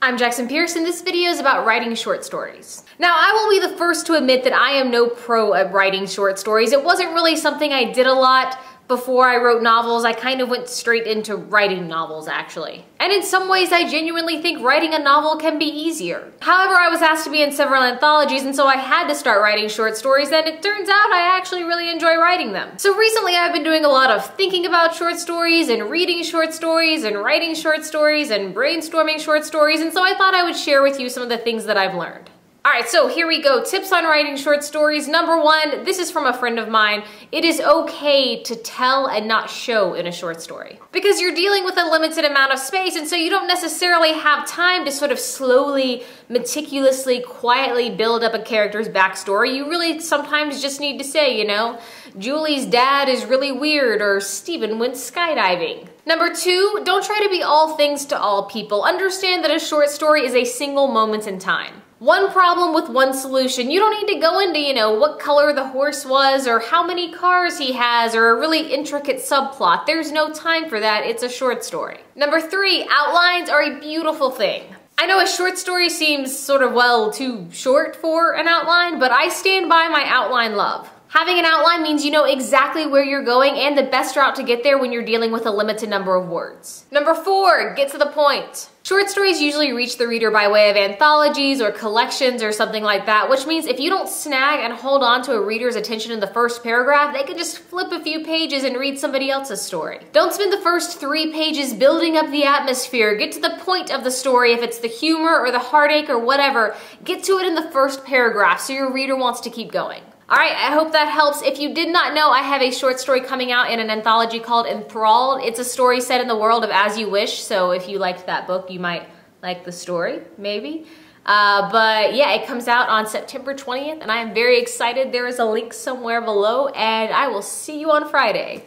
I'm Jackson Pearce, and this video is about writing short stories. Now, I will be the first to admit that I am no pro at writing short stories. It wasn't really something I did a lot before I wrote novels. I kind of went straight into writing novels, actually. And in some ways, I genuinely think writing a novel can be easier. However, I was asked to be in several anthologies, and so I had to start writing short stories, and it turns out I actually really enjoy writing them. So recently, I've been doing a lot of thinking about short stories, and reading short stories, and writing short stories, and brainstorming short stories, and so I thought I would share with you some of the things that I've learned. Alright, so here we go. Tips on writing short stories. Number one, this is from a friend of mine. It is okay to tell and not show in a short story. Because you're dealing with a limited amount of space, and so you don't necessarily have time to sort of slowly, meticulously, quietly build up a character's backstory. You really sometimes just need to say, you know, Julie's dad is really weird, or Steven went skydiving. Number two, don't try to be all things to all people. Understand that a short story is a single moment in time. One problem with one solution. You don't need to go into, you know, what color the horse was or how many cars he has or a really intricate subplot. There's no time for that. It's a short story. Number three, outlines are a beautiful thing. I know a short story seems sort of, well, too short for an outline, but I stand by my outline love. Having an outline means you know exactly where you're going and the best route to get there when you're dealing with a limited number of words. Number four, get to the point. Short stories usually reach the reader by way of anthologies or collections or something like that, which means if you don't snag and hold on to a reader's attention in the first paragraph, they can just flip a few pages and read somebody else's story. Don't spend the first 3 pages building up the atmosphere. Get to the point of the story. If it's the humor or the heartache or whatever, get to it in the first paragraph so your reader wants to keep going. Alright, I hope that helps. If you did not know, I have a short story coming out in an anthology called Enthralled. It's a story set in the world of As You Wish, so if you liked that book, you might like the story, maybe. But yeah, it comes out on September 20th, and I am very excited. There is a link somewhere below, and I will see you on Friday.